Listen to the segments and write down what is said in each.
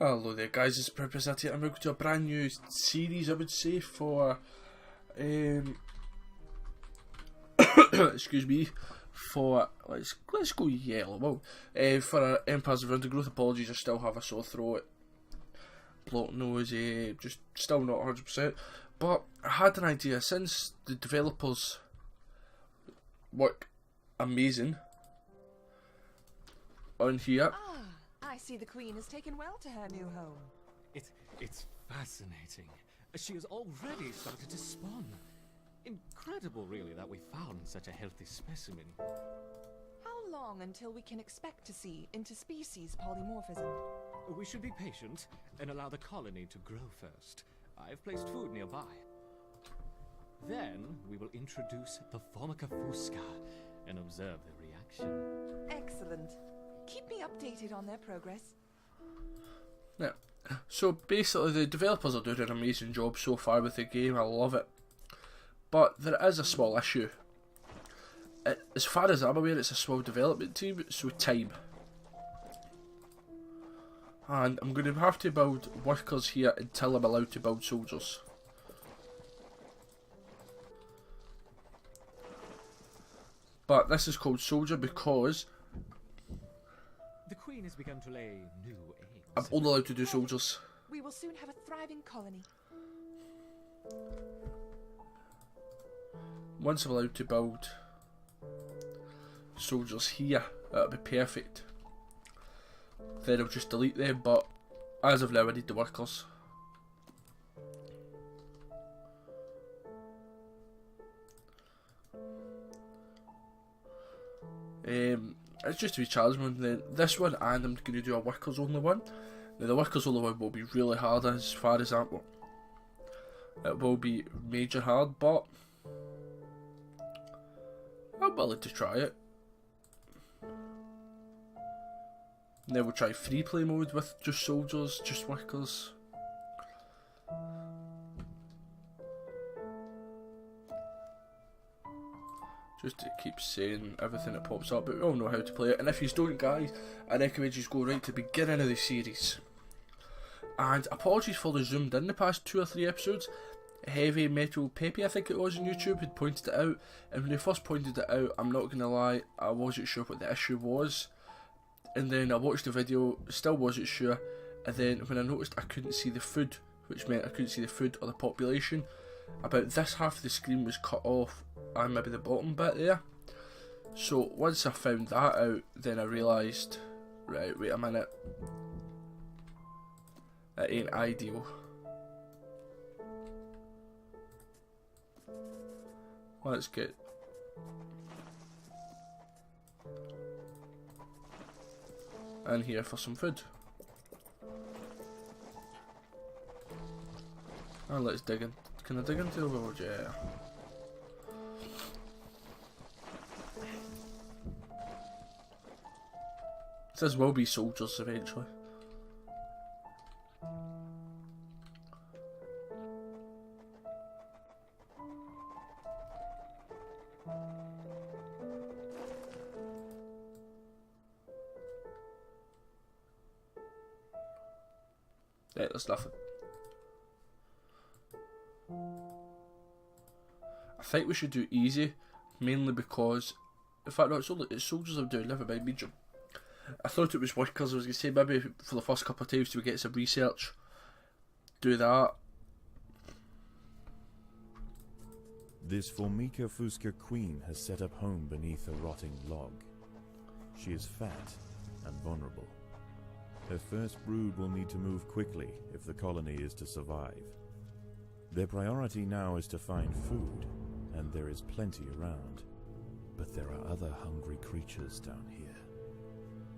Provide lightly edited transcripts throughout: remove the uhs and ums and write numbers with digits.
Hello there guys, it's ProudPidgezard here and welcome to a brand new series, I would say, for excuse me, for let's go yellow. Well, for our Empires of Undergrowth. Apologies, I still have a sore throat, blocked nose, just still not 100%. But I had an idea, since the developers work amazing on here. I see the Queen has taken well to her new home. It's fascinating. She has already started to spawn. Incredible, really, that we found such a healthy specimen. How long until we can expect to see interspecies polymorphism? We should be patient and allow the colony to grow first. I've placed food nearby. Then we will introduce the Formica fusca and observe the reaction. Excellent. Keep me updated on their progress. Yeah. So basically the developers are doing an amazing job so far with the game, I love it. But there is a small issue. As far as I'm aware, it's a small development team, so time. And I'm going to have to build workers here until I'm allowed to build soldiers. But this is called soldier because the Queen has begun to lay new eggs. I'm only allowed to do soldiers. We will soon have a thriving colony. Once I'm allowed to build soldiers here, that'll be perfect. Then I'll just delete them, but as of now I need the workers. It's just to be challenging. Then this one, and I'm going to do a workers only one. Now the workers only one will be really hard as far as that one. It will be major hard, but I'm willing to try it. And then we'll try free play mode with just soldiers, just workers. Just to keep saying everything that pops up, but we all know how to play it. And if you don't, guys, I recommend you go right to the beginning of the series. And apologies for the zoomed in the past 2 or 3 episodes. Heavy Metal Peppy, I think it was on YouTube, had pointed it out. And when he first pointed it out, I'm not going to lie, I wasn't sure what the issue was. And then I watched the video, still wasn't sure. And then when I noticed I couldn't see the food, which meant I couldn't see the food or the population, about this half of the screen was cut off and maybe the bottom bit there. So once I found that out, then I realised, right, wait a minute, it ain't ideal. Let's get in here for some food. And let's dig in. Can I dig into the world? Yeah. This will be soldiers eventually. Yeah, there's nothing. I think we should do easy, mainly because, in fact no, it's soldiers I'm doing, never mind medium. I thought it was workers. I was going to say maybe for the first couple of times to get some research, do that. This Formica fusca queen has set up home beneath a rotting log. She is fat and vulnerable. Her first brood will need to move quickly if the colony is to survive. Their priority now is to find food, and there is plenty around. But there are other hungry creatures down here.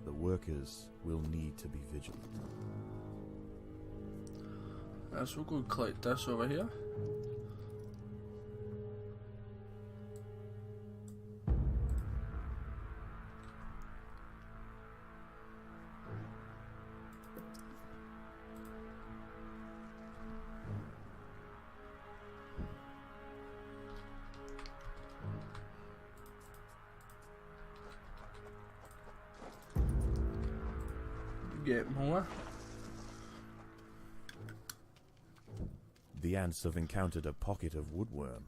The workers will need to be vigilant. So we'll go and collect this over here. Get more. The ants have encountered a pocket of woodworm.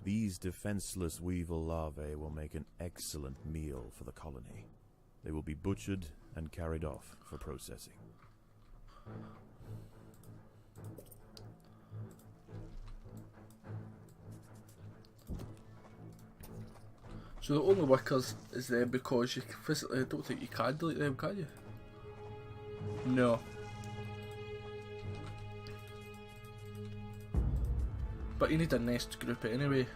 These defenseless weevil larvae will make an excellent meal for the colony. They will be butchered and carried off for processing. So the only workers is there because you physically, I don't think you can delete them, can you? No. But you need a nest group anyway.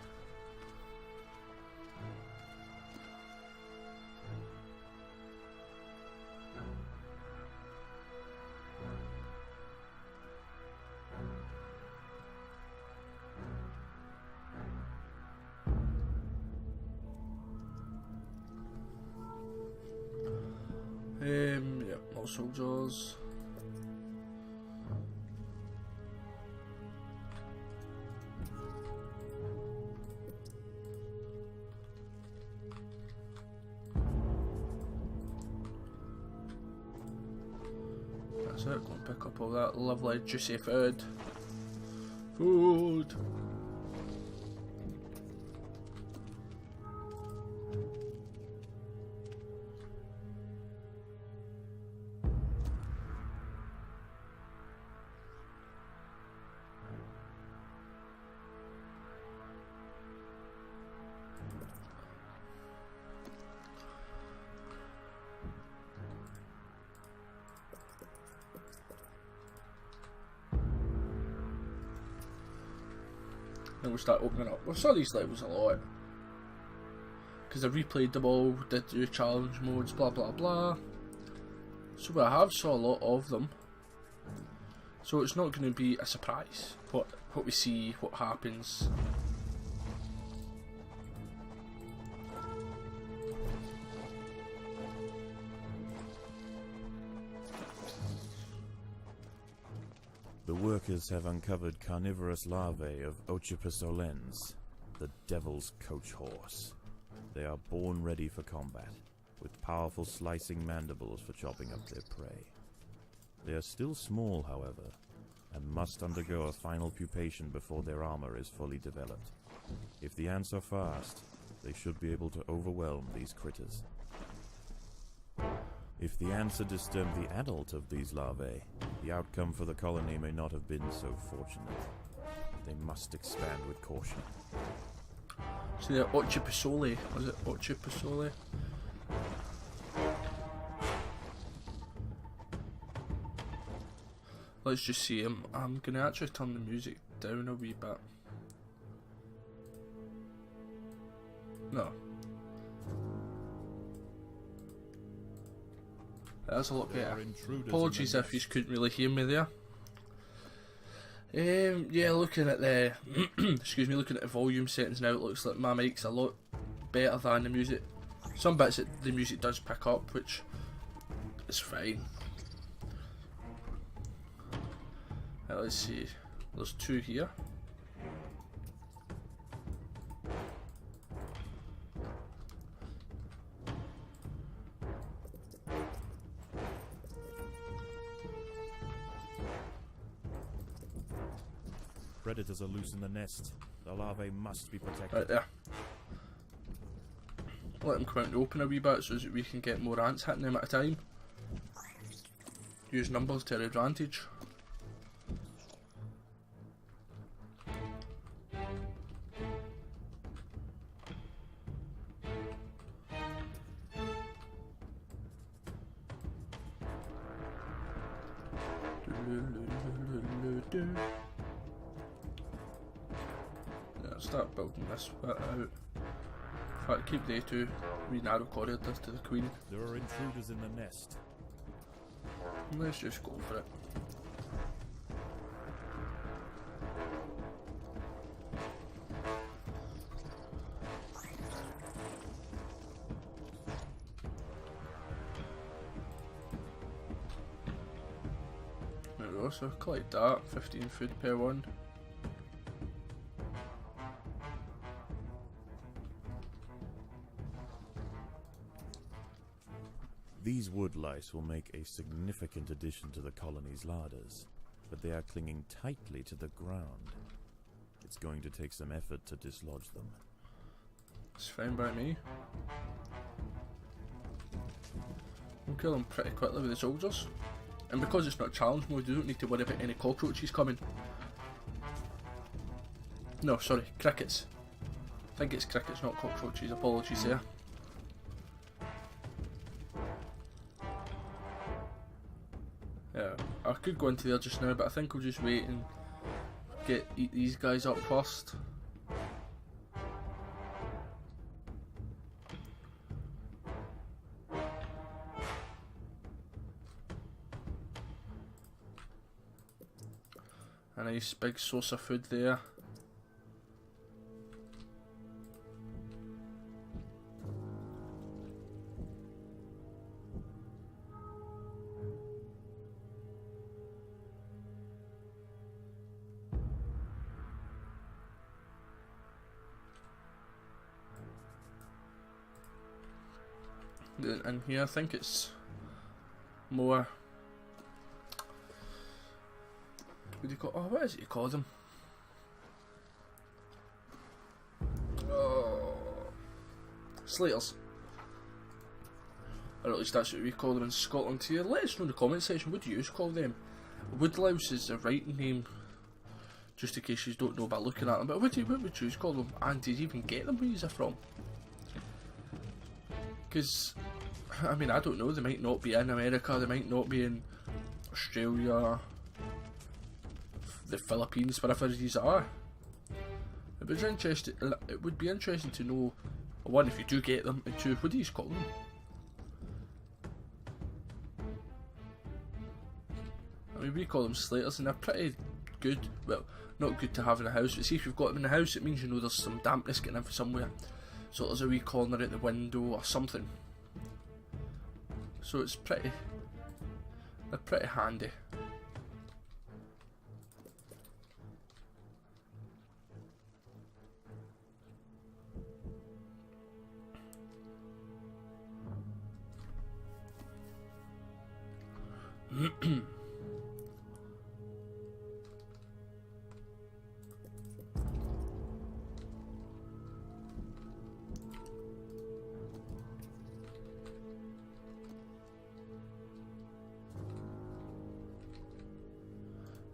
Yeah, more soldiers. That's it, go and pick up all that lovely juicy food. Food! Then we'll start opening up. We saw these levels a lot because I replayed them all, did do challenge modes, blah blah blah. So I have saw a lot of them. So it's not going to be a surprise what we see, what happens. The workers have uncovered carnivorous larvae of Ocypus olens, the devil's coach horse. They are born ready for combat, with powerful slicing mandibles for chopping up their prey. They are still small, however, and must undergo a final pupation before their armor is fully developed. If the ants are fast, they should be able to overwhelm these critters. If the ants are disturb the adult of these larvae, the outcome for the colony may not have been so fortunate. They must expand with caution. So they're Ocypusole, was it Ocypusole? Let's just see him. I'm gonna actually turn the music down a wee bit. No. That's a lot better. Apologies if you couldn't really hear me there. Yeah, looking at the excuse me, looking at the volume settings now, it looks like my mic's a lot better than the music. Some bits that the music does pick up, which is fine. Let's see. There's two here. Predators are loose in the nest. The larvae must be protected. Right there. Let them come out and open a wee bit so that we can get more ants hitting them at a time. Use numbers to our advantage. Start building this bit out. In fact, keep they two wee narrow corridors to the queen. There are intruders in the nest. Let's just go for it. There we go, so collect that, 15 food per one. These wood lice will make a significant addition to the colony's larders. but they are clinging tightly to the ground. It's going to take some effort to dislodge them. It's fine by me. We'll kill them pretty quickly with the soldiers. And because it's not challenge mode, you don't need to worry about any cockroaches coming. No, sorry, crickets. I think it's crickets, not cockroaches. Apologies there. Yeah, I could go into there just now, but I think I'll just wait and eat these guys up first. A nice big source of food there. And here I think it's more, what do you call, what is it you call them? Oh, slaters. Or at least that's what we call them in Scotland here. Let us know in the comment section, what do you call them? Woodlouse is the right name, just in case you don't know by looking at them, but what would you call them? And did you even get them where they're from? Because, I mean, I don't know, they might not be in America, they might not be in Australia, the Philippines, wherever these are. It would be interesting to know, one, if you do get them, and two, what do you call them? I mean, we call them slaters, and they're pretty good. Well, not good to have in the house, but see, if you've got them in the house, it means you know there's some dampness getting in from somewhere. So there's a wee corner at the window or something. So it's they're pretty handy.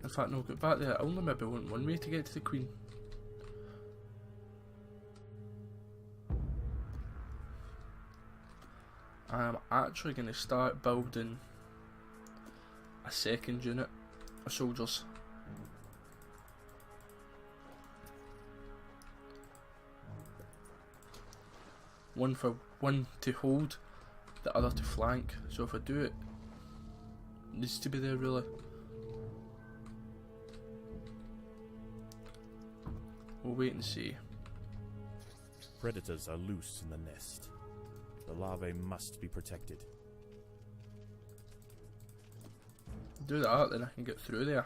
In fact, no, get back there. I only maybe want one way to get to the Queen. I'm actually going to start building a second unit of soldiers. One to hold, the other to flank. So if I do it, it needs to be there really. We'll wait and see. Predators are loose in the nest. The larvae must be protected. Do that, then I can get through there.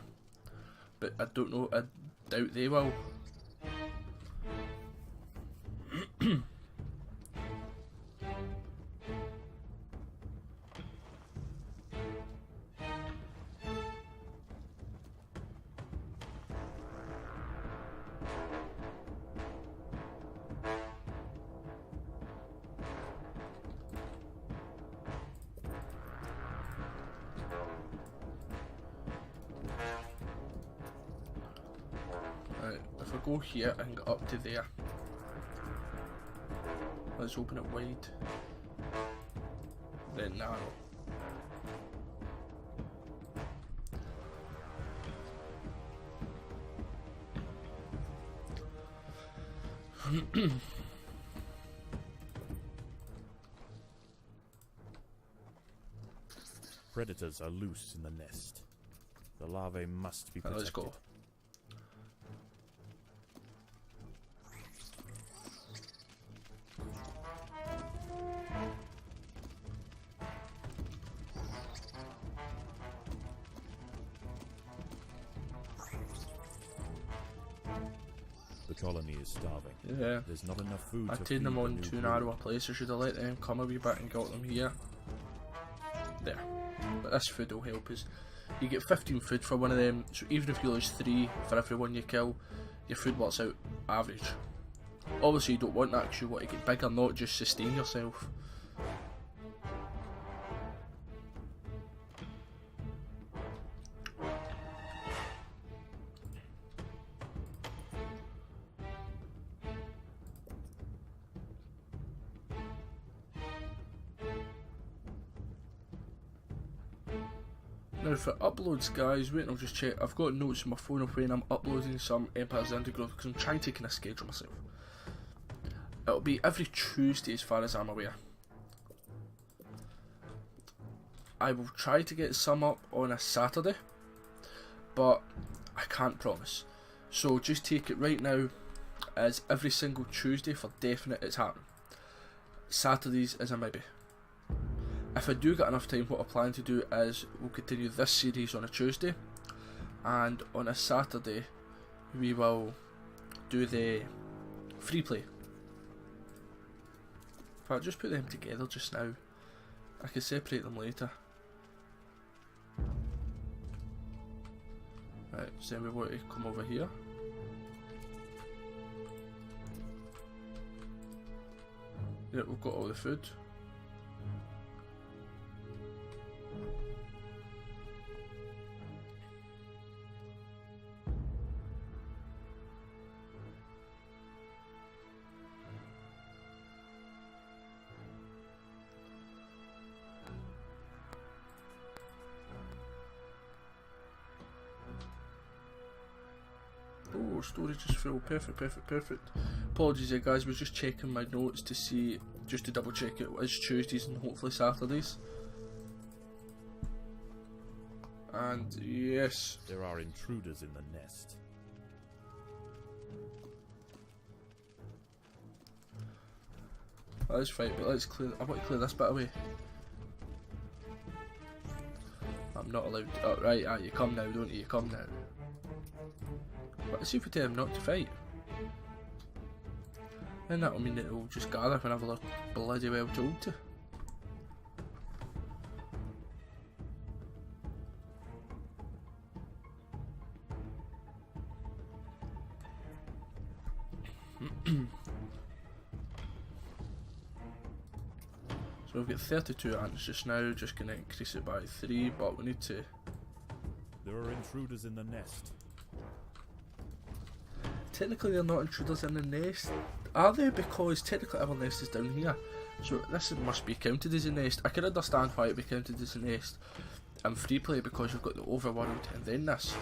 But I don't know, I doubt they will. If I go here and get up to there, let's open it wide, then narrow. Predators are loose in the nest. The larvae must be protected. Let's go. The colony is starving. Yeah. There's not enough food I to taken them feed the on new too brood. narrow a place. I should have let them come a wee bit and got them here. There. But this food will help us. You get 15 food for one of them, so even if you lose 3 for every one you kill, your food works out average. Obviously you don't want that because you want to get bigger, not just sustain yourself. Now for uploads guys, wait, I'll just check. I've got notes on my phone of when I'm uploading some Empire's Undergrowth because I'm trying to kind of schedule myself. It'll be every Tuesday as far as I'm aware. I will try to get some up on a Saturday, but I can't promise. So just take it right now as every single Tuesday for definite it's happening. Saturdays is a maybe. If I do get enough time, what I plan to do is we'll continue this series on a Tuesday, and on a Saturday we will do the free play. If I just put them together just now, I can separate them later. Right, so then we want to come over here. Yeah, we've got all the food. Oh, storage is full. Perfect, perfect, perfect. Apologies there guys, we're just checking my notes to see, just to double check it is Tuesdays and hopefully Saturdays. And yes. There are intruders in the nest. Let's fight, but let's clear. I want to clear this bit away. I'm not allowed to. Oh, right, you come now, don't you? You come now. But let's see if we tell him not to fight. And that'll mean that he'll just gather whenever they're bloody well told to. So we've got 32 ants just now, just going to increase it by 3, but we need to... There are intruders in the nest. Technically they're not intruders in the nest, are they? Because technically our nest is down here. So this must be counted as a nest. I can understand why it would be counted as a nest and free play because you've got the overworld and then this.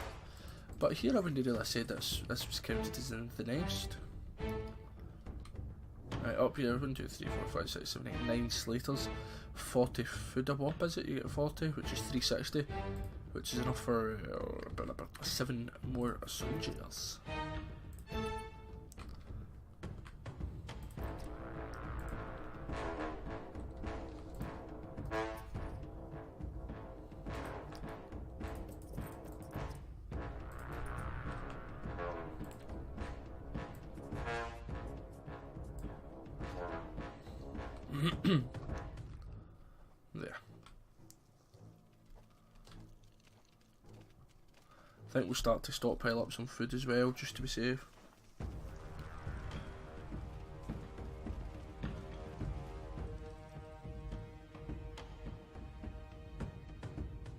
But here I wouldn't really say this was counted as in the nest. Right, up here, 1, 2, 3, 4, 5, 6, 7, 8, 9 slaters. 40 food a wop is it? You get 40, which is 360. Which is enough for 7 more soldiers. There. I think we'll start to stockpile up some food as well, just to be safe.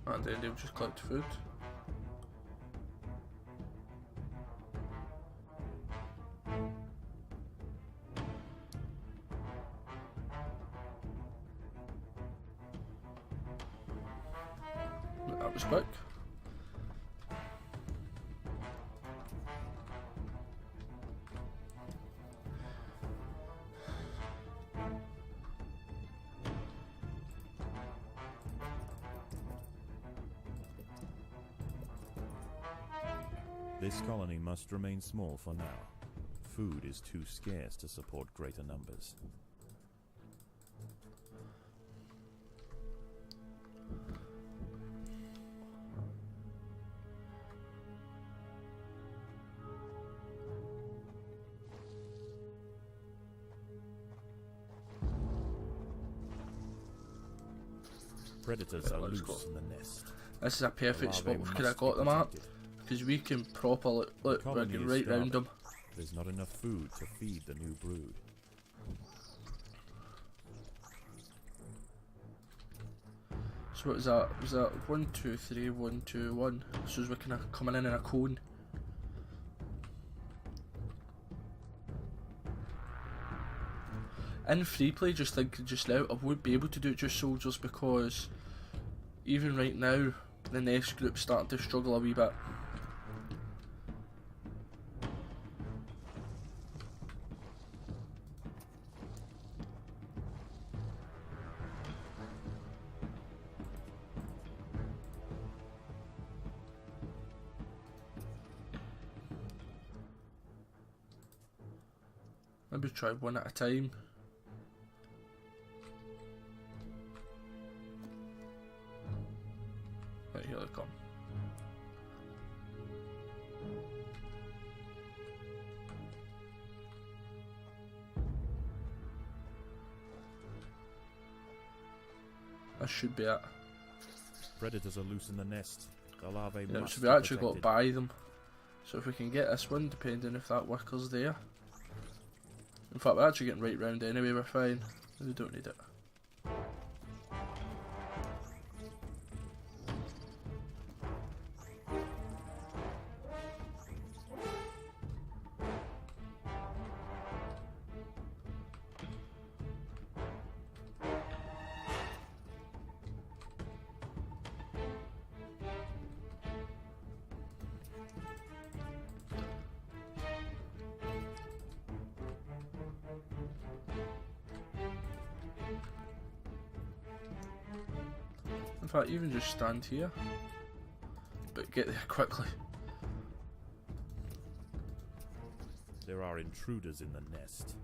And then they'll just collect food. That was quick. This colony must remain small for now. Food is too scarce to support greater numbers. Predators are loose in the nest. This is a perfect The spot larvae we could have must be got them at, protected. because we can proper look, The we're colony going is right round them. starving. There's not enough food to feed the new brood. So what was that? Was that 1, 2, 3, 1, 2, 1? So we're kind of coming in a cone. In free play, just thinking just now, I would be able to do it just soldiers, because even right now, the next group's starting to struggle a wee bit. Maybe try one at a time. Right, here they come. That should be it. Predators are loose in the nest. The larvae Yeah, must so be we actually got protected. by them. So if we can get this one, depending if that worker's there. In fact, we're actually getting right round anyway, we're fine. We don't need it. In fact, even just stand here, but get there quickly. There are intruders in the nest.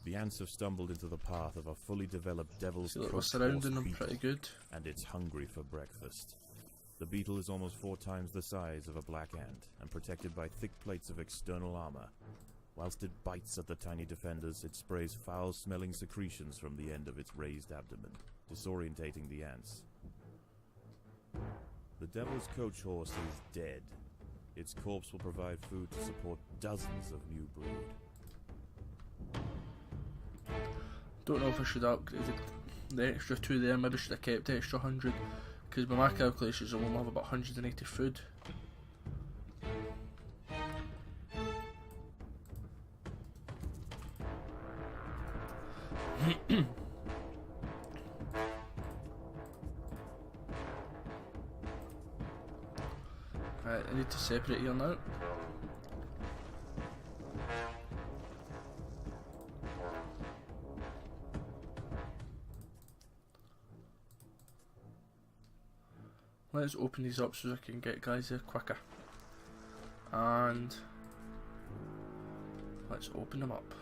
The ants have stumbled into the path of a fully developed devil's See, look, we're coach surrounding horse them beetle, pretty good. and it's hungry for breakfast. The beetle is almost 4 times the size of a black ant and protected by thick plates of external armor. Whilst it bites at the tiny defenders, it sprays foul-smelling secretions from the end of its raised abdomen, disorientating the ants. The devil's coach horse is dead. Its corpse will provide food to support dozens of new brood. Don't know if I should have upgraded the extra 2 there, maybe should have kept the extra 100, because by my calculations I will have about 180 food. Right, I need to separate here now. Let's open these up so I can get guys there quicker. And let's open them up.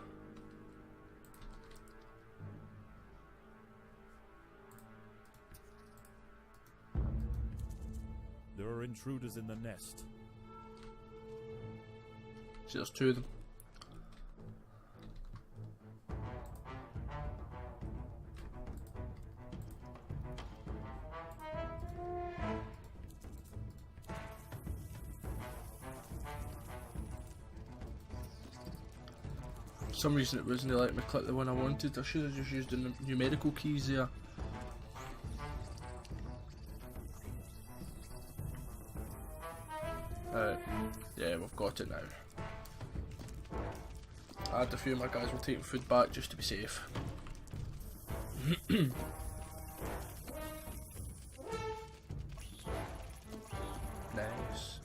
There are intruders in the nest. See, there's 2 of them. For some reason it wasn't letting me click the one I wanted. I should have just used the numerical keys there. Yeah, we've got it now. I had a few of my guys were taking food back just to be safe. Nice.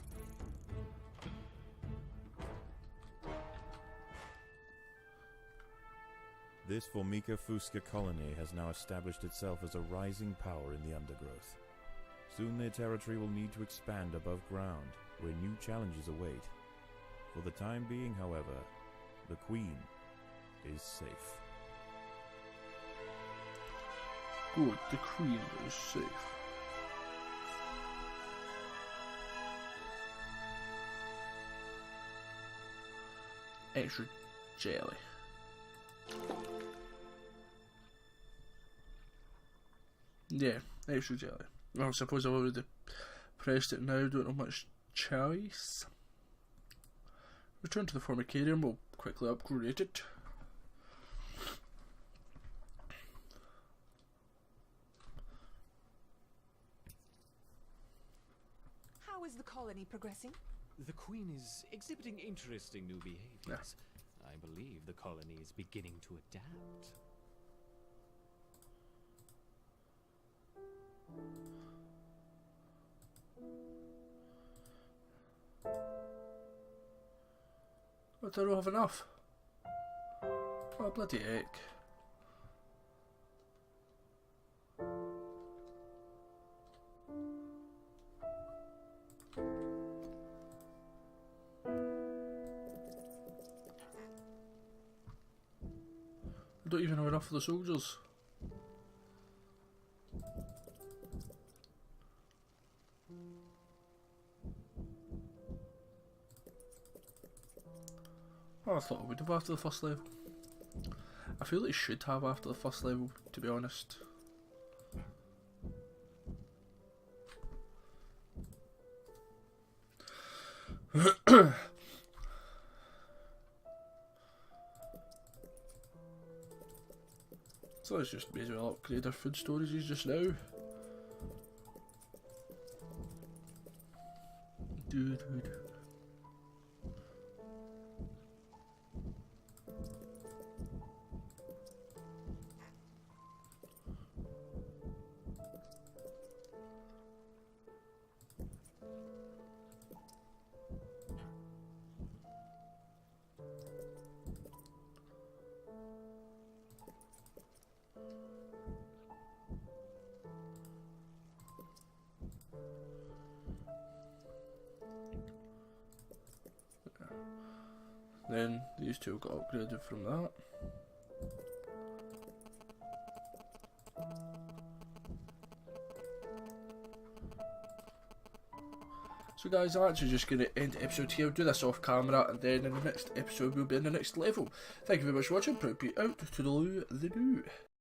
This Formica fusca colony has now established itself as a rising power in the undergrowth. Soon their territory will need to expand above ground, where new challenges await. For the time being, however, the Queen is safe. Good, the Queen is safe. Extra jelly. Yeah, extra jelly. Well, I suppose I've already pressed it now, don't have much choice. Return to the Formicarium, we'll quickly upgrade it. How is the colony progressing? The Queen is exhibiting interesting new behaviors. I believe the colony is beginning to adapt. But I don't have enough. Oh, bloody heck. I don't even have enough for the soldiers. Oh, I thought I would have after the first level. I feel like it should have after the first level, to be honest. So let's just may as well upgrade our food storages just now. Dude. Then these two got upgraded from that. So guys, I'm actually just going to end the episode here, do this off camera, and then in the next episode we'll be in the next level. Thank you very much for watching, ProudPidgezard out, toodaloo the do.